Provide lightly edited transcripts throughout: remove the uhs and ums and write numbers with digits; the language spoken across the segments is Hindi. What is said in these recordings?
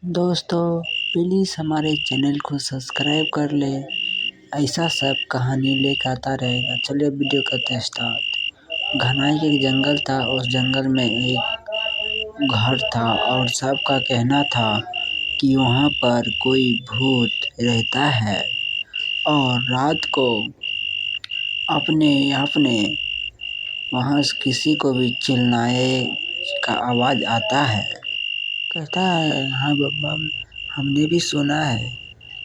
दोस्तों प्लीज़ हमारे चैनल को सब्सक्राइब कर ले। ऐसा सब कहानी लेकर आता रहेगा। चलिए वीडियो करते हैं स्टार्ट। घना एक जंगल था। उस जंगल में एक घर था और सबका कहना था कि वहाँ पर कोई भूत रहता है और रात को अपने अपने वहाँ से किसी को भी चिल्लाए का आवाज़ आता है। कहता है, हाँ बब्बा, हमने भी सुना है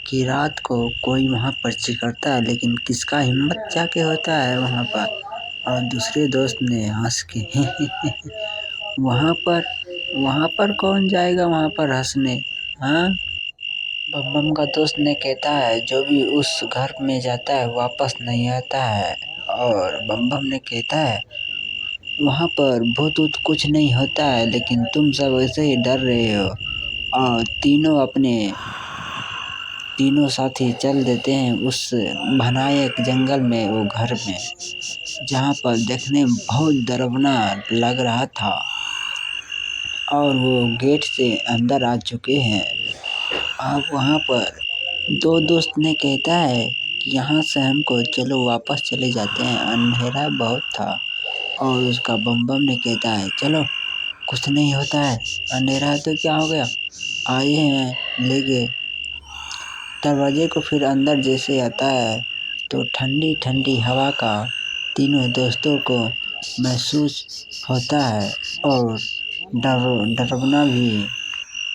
कि रात को कोई वहाँ पर चिकरता है, लेकिन किसका हिम्मत जाके होता है वहाँ पर। और दूसरे दोस्त ने हंस के वहाँ पर कौन जाएगा वहाँ पर हंसने, हाँ। बम का दोस्त ने कहता है, जो भी उस घर में जाता है वापस नहीं आता है। और बम ने कहता है, वहाँ पर भूत ऊत कुछ नहीं होता है, लेकिन तुम सब ऐसे ही डर रहे हो। और तीनों साथी चल देते हैं उस भयानक जंगल में, वो घर में, जहाँ पर देखने में बहुत डरावना लग रहा था। और वो गेट से अंदर आ चुके हैं। अब वहाँ पर दो दोस्त ने कहता है कि यहाँ से हमको चलो वापस चले जाते हैं, अंधेरा बहुत था। और उसका बम ने कहता है, चलो कुछ नहीं होता है, अंधेरा है तो क्या हो गया, आए हैं लेके। दरवाजे को फिर अंदर जैसे आता है तो ठंडी ठंडी हवा का तीनों दोस्तों को महसूस होता है और डरावना भी।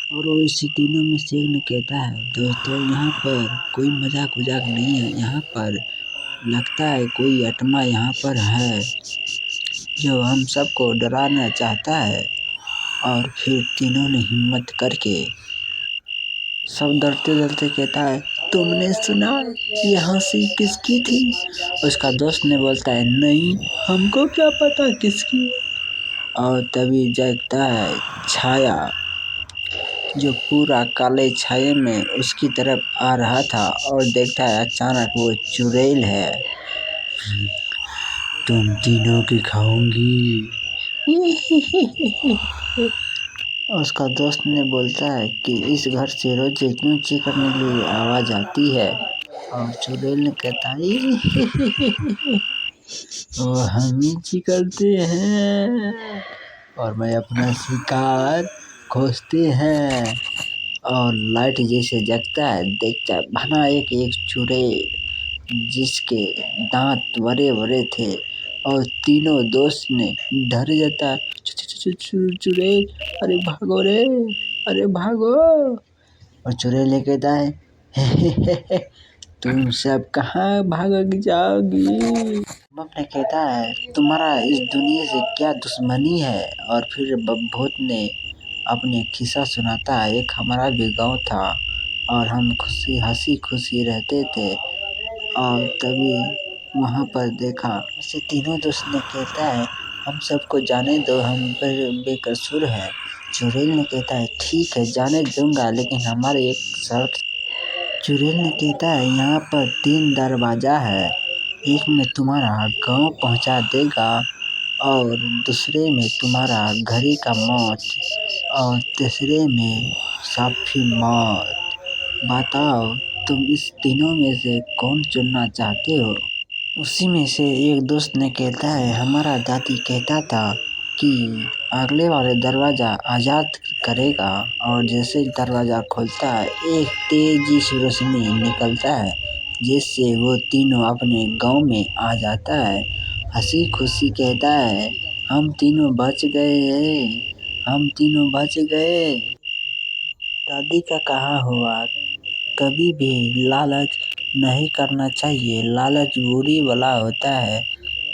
और वो इसी तीनों में से एक ने कहता है, दोस्तों यहाँ पर कोई मजाक वजाक नहीं है, यहाँ पर लगता है कोई आत्मा यहाँ पर है जो हम सबको डराना चाहता है। और फिर तीनों ने हिम्मत करके, सब डरते डरते कहता है, तुमने सुना ये हंसी किसकी थी? उसका दोस्त ने बोलता है, नहीं, हमको क्या पता किसकी। और तभी जगता है छाया, जो पूरा काले छाये में उसकी तरफ आ रहा था। और देखता है अचानक वो चुड़ैल है। तुम तीनों की खाऊंगी। उसका दोस्त ने बोलता है कि इस घर से रोज क्यों चीखने के लिए आवाज़ आती है। और चुड़ैल ने कहता है, वो हम ही चीखते हैं और मैं अपना शिकार खोजते हैं। और लाइट जैसे जगता है, देखता है भना एक चुड़ैल, जिसके दांत बड़े बड़े थे। और तीनों दोस्त ने डर जाता है, चुड़ैल, अरे भागो रे, अरे भागो। और चुड़ैल ने कहता है, तुम सब कहाँ भाग जाओगी। बम ने कहता है, तुम्हारा इस दुनिया से क्या दुश्मनी है। और फिर भूत ने अपने किस्सा सुनाता है, एक हमारा भी गाँव था और हम हंसी खुशी रहते थे। और तभी वहाँ पर देखा, उसे तीनों दोस्त ने कहता है, हम सबको जाने दो, हम बेकसूर हैं। चुड़ैल ने कहता है, ठीक है जाने दूंगा, लेकिन हमारे एक शर्त। चुड़ैल ने कहता है, यहाँ पर 3 दरवाज़ा है, एक में तुम्हारा गांव पहुँचा देगा, और दूसरे में तुम्हारा घड़ी का मौत, और तीसरे में साफी मौत। बताओ तुम इस तीनों में से कौन चुनना चाहते हो। उसी में से एक दोस्त ने कहता है, हमारा दादी कहता था कि अगले वाले दरवाज़ा आज़ाद करेगा। और जैसे दरवाज़ा खुलता है, एक तेजी से रोशनी निकलता है, जिससे वो तीनों अपने गांव में आ जाता है। हंसी खुशी कहता है, हम तीनों बच गए, हम तीनों बच गए। दादी का कहा हुआ कभी भी लालच नहीं करना चाहिए, लालच बुरी वाला होता है।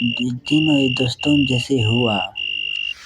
तीनों दोस्तों जैसे हुआ।